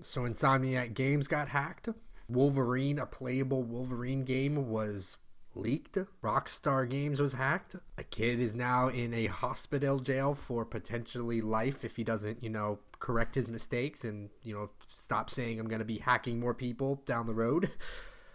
So Insomniac Games got hacked. Wolverine, a playable Wolverine game, was leaked. Rockstar Games was hacked. A kid is now in a hospital jail for potentially life if he doesn't, correct his mistakes and, stop saying I'm going to be hacking more people down the road.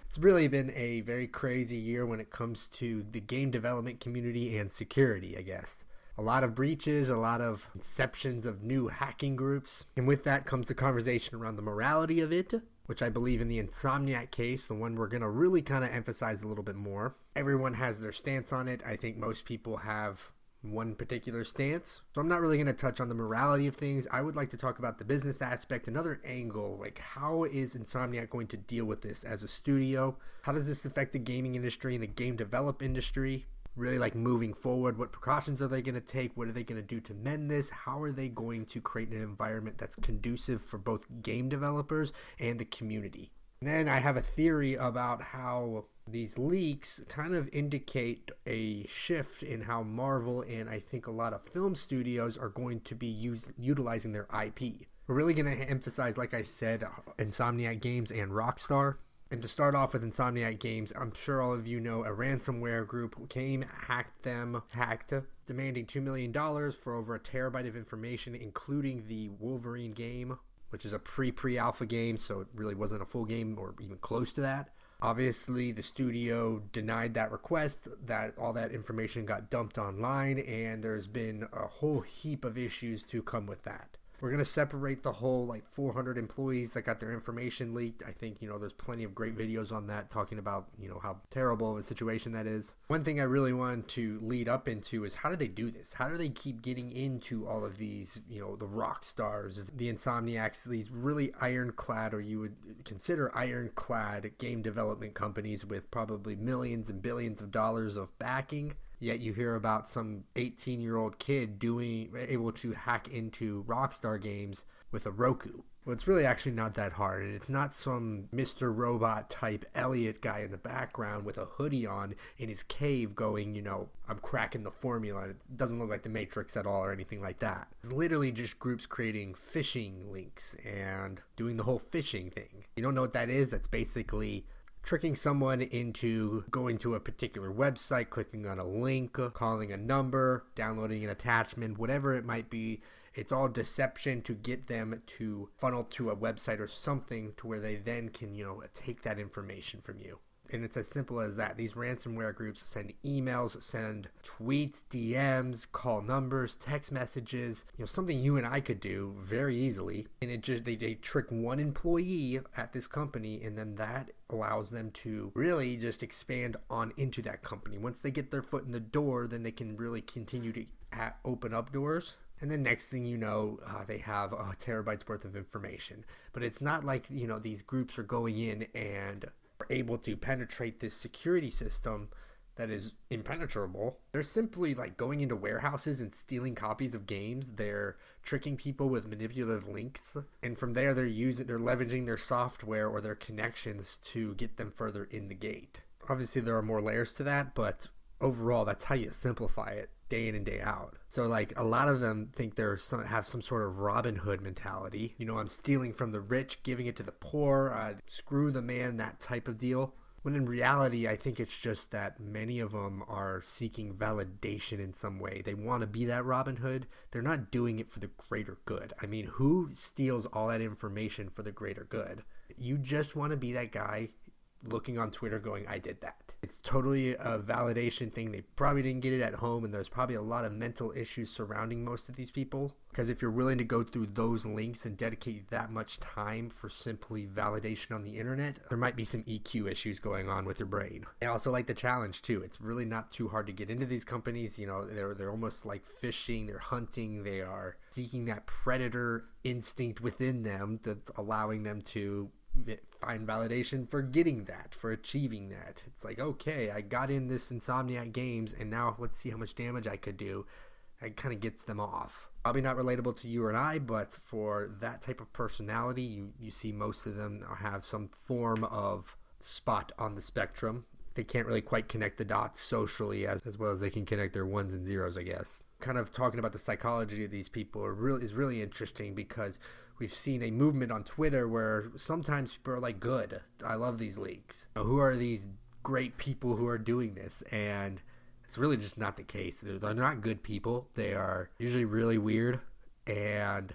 It's really been a very crazy year when it comes to the game development community and security, I guess. A lot of breaches, a lot of inceptions of new hacking groups. And with that comes the conversation around the morality of it, which I believe in the Insomniac case, the one we're going to really kind of emphasize a little bit more. Everyone has their stance on it. I think most people have one particular stance. So I'm not really going to touch on the morality of things. I would like to talk about the business aspect, another angle, like how is Insomniac going to deal with this as a studio? How does this affect the gaming industry and the game develop industry? Really like moving forward, what precautions are they going to take? What are they going to do to mend this? How are they going to create an environment that's conducive for both game developers and the community? And then I have a theory about how these leaks kind of indicate a shift in how Marvel and I think a lot of film studios are going to be utilizing their IP. We're really going to emphasize, like I said, Insomniac Games and Rockstar. And to start off with Insomniac Games, I'm sure all of you know a ransomware group came, hacked, demanding $2 million for over a terabyte of information, including the Wolverine game, which is a pre-alpha game, so it really wasn't a full game or even close to that. Obviously, the studio denied that request, that all that information got dumped online, and there's been a whole heap of issues to come with that. We're going to separate the whole 400 employees that got their information leaked. I think, there's plenty of great videos on that talking about, how terrible of a situation that is. One thing I really wanted to lead up into is how do they do this? How do they keep getting into all of these, the rock stars, the Insomniacs, these really ironclad, or you would consider ironclad game development companies with probably millions and billions of dollars of backing? Yet you hear about some 18-year-old kid able to hack into Rockstar Games with a Roku. Well, it's really actually not that hard, and it's not some Mr. Robot type Elliot guy in the background with a hoodie on in his cave going, I'm cracking the formula. It doesn't look like the Matrix at all or anything like that. It's literally just groups creating phishing links and doing the whole phishing thing. You don't know what that is? That's basically tricking someone into going to a particular website, clicking on a link, calling a number, downloading an attachment, whatever it might be. It's all deception to get them to funnel to a website or something to where they then can, take that information from you. And it's as simple as that. These ransomware groups send emails, send tweets, DMs, call numbers, text messages, something you and I could do very easily. And it just they trick one employee at this company, and then that allows them to really just expand on into that company. Once they get their foot in the door, then they can really continue to open up doors. And then next thing you know, they have terabytes worth of information. But it's not like, these groups are going in and are able to penetrate this security system that is impenetrable. They're simply going into warehouses and stealing copies of games. They're tricking people with manipulative links. And from there, they're leveraging their software or their connections to get them further in the gate. Obviously, there are more layers to that, but overall, that's how you simplify it day in and day out. So a lot of them think have some sort of Robin Hood mentality. I'm stealing from the rich, giving it to the poor, screw the man, that type of deal. When in reality, I think it's just that many of them are seeking validation in some way. They want to be that Robin Hood. They're not doing it for the greater good. I mean, who steals all that information for the greater good? You just want to be that guy looking on Twitter going, I did that. It's totally a validation thing. They probably didn't get it at home, and there's probably a lot of mental issues surrounding most of these people. Because if you're willing to go through those links and dedicate that much time for simply validation on the internet, there might be some EQ issues going on with your brain. I also like the challenge too. It's really not too hard to get into these companies. They're almost like fishing, they're hunting, they are seeking that predator instinct within them that's allowing them to find validation for getting that, for achieving that. It's okay, I got in this Insomniac Games, and now let's see how much damage I could do. It kind of gets them off. Probably not relatable to you and I, but for that type of personality, you see most of them have some form of spot on the spectrum. They can't really quite connect the dots socially as well as they can connect their ones and zeros, I guess. Kind of talking about the psychology of these people is really interesting, because we've seen a movement on Twitter where sometimes people are like, good, I love these leaks. Who are these great people who are doing this? And it's really just not the case. They're not good people. They are usually really weird, and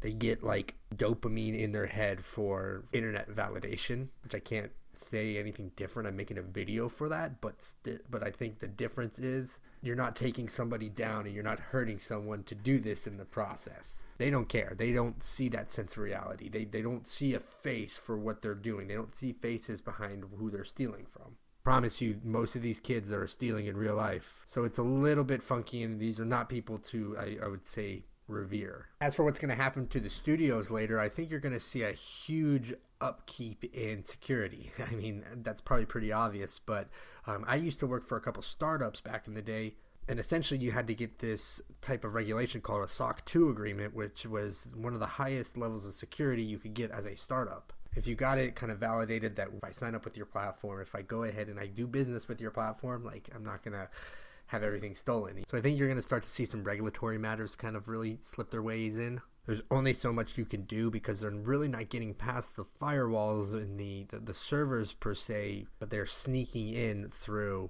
they get like dopamine in their head for internet validation, which I can't say anything different. I'm making a video for that, but I think the difference is you're not taking somebody down and you're not hurting someone to do this in the process. They don't care. They don't see that sense of reality. They don't see a face for what they're doing. They don't see faces behind who they're stealing from. Promise you, most of these kids are stealing in real life. So it's a little bit funky, and these are not people to, I would say, revere. As for what's going to happen to the studios later, I think you're going to see a huge upkeep in security. I mean, that's probably pretty obvious, but I used to work for a couple startups back in the day, and essentially you had to get this type of regulation called a SOC 2 agreement, which was one of the highest levels of security you could get as a startup. If you got it kind of validated that if I sign up with your platform, if I go ahead and I do business with your platform, like, I'm not going to have everything stolen. So I think you're going to start to see some regulatory matters kind of really slip their ways in. There's only so much you can do because they're really not getting past the firewalls and the servers per se, but they're sneaking in through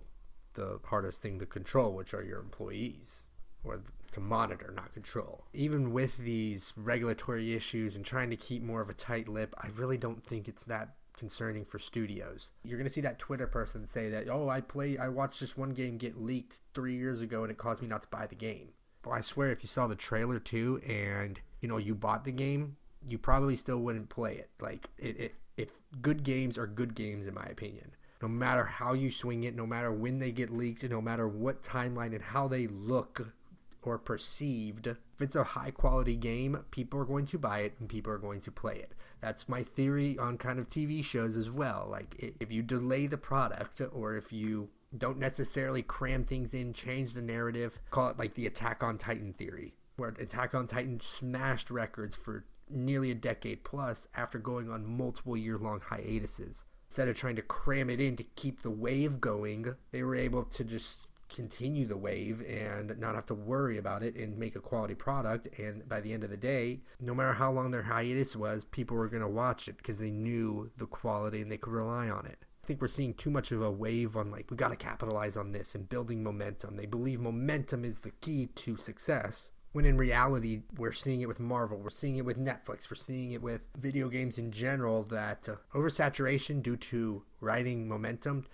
the hardest thing to control, which are your employees, or to monitor, not control. Even with these regulatory issues and trying to keep more of a tight lip, I really don't think it's that concerning for studios. You're going to see that Twitter person say that, oh, I watched this one game get leaked 3 years ago and it caused me not to buy the game. Well, I swear if you saw the trailer too and, you bought the game, you probably still wouldn't play it. Like, if good games are good games, in my opinion. No matter how you swing it, no matter when they get leaked, no matter what timeline and how they look or perceived, if it's a high quality game, people are going to buy it and people are going to play it. That's my theory on kind of TV shows as well. Like, if you delay the product, or if you don't necessarily cram things in, change the narrative, call it like the Attack on Titan theory, where Attack on Titan smashed records for nearly a decade plus after going on multiple year-long hiatuses. Instead of trying to cram it in to keep the wave going, they were able to just continue the wave and not have to worry about it and make a quality product. And by the end of the day, no matter how long their hiatus was, people were going to watch it because they knew the quality and they could rely on it. I think we're seeing too much of a wave on, like, we got to capitalize on this and building momentum. They believe momentum is the key to success, when in reality, we're seeing it with Marvel, we're seeing it with Netflix, we're seeing it with video games in general, that oversaturation due to writing momentum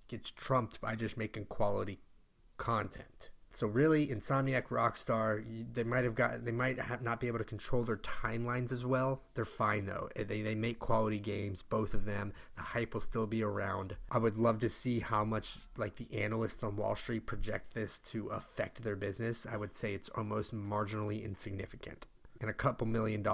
gets trumped by just making quality content. So really, Insomniac Rockstar, they might not be able to control their timelines as well. They're fine though. They make quality games, both of them. The hype will still be around. I would love to see how much, like, the analysts on Wall Street project this to affect their business. I would say it's almost marginally insignificant, and a couple $1 million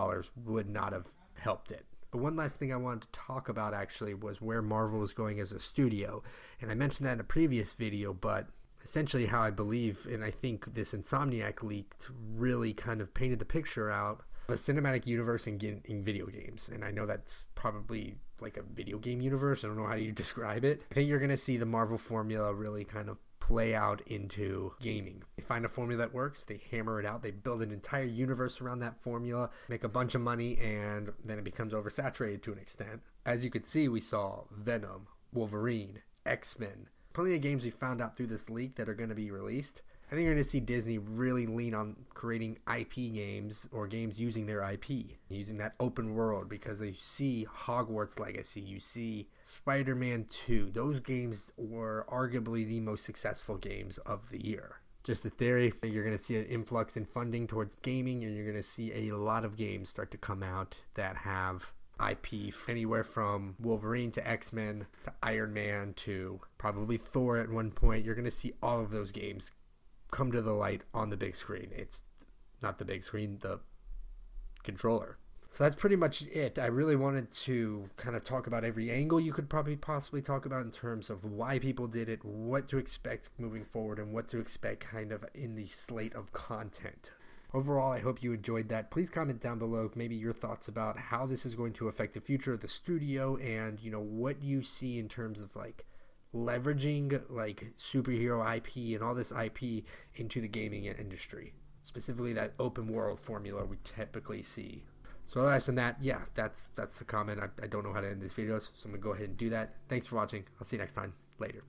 would not have helped it. But one last thing I wanted to talk about actually was where Marvel is going as a studio, and I mentioned that in a previous video, but essentially how I believe, and I think this Insomniac leak really kind of painted the picture out of a cinematic universe in video games. And I know that's probably like a video game universe. I don't know how you describe it. I think you're going to see the Marvel formula really kind of play out into gaming. They find a formula that works, they hammer it out, they build an entire universe around that formula, make a bunch of money, and then it becomes oversaturated to an extent. As you could see, we saw Venom, Wolverine, X-Men, plenty of games we found out through this leak that are going to be released. I think you're going to see Disney really lean on creating IP games, or games using their IP, using that open world, because they see Hogwarts Legacy, you see Spider-Man 2. Those games were arguably the most successful games of the year. Just a theory, you're going to see an influx in funding towards gaming, and you're going to see a lot of games start to come out that have IP, anywhere from Wolverine to X-Men to Iron Man to probably Thor at one point. You're going to see all of those games come to the light on the big screen. It's not the big screen, the controller. So that's pretty much it. I really wanted to kind of talk about every angle you could probably possibly talk about in terms of why people did it, what to expect moving forward, and what to expect kind of in the slate of content. Overall, I hope you enjoyed that. Please comment down below maybe your thoughts about how this is going to affect the future of the studio, and what you see in terms of like leveraging like superhero IP and all this IP into the gaming industry, specifically that open world formula we typically see. So other than that, yeah, that's the comment. I don't know how to end these videos, so I'm going to go ahead and do that. Thanks for watching. I'll see you next time. Later.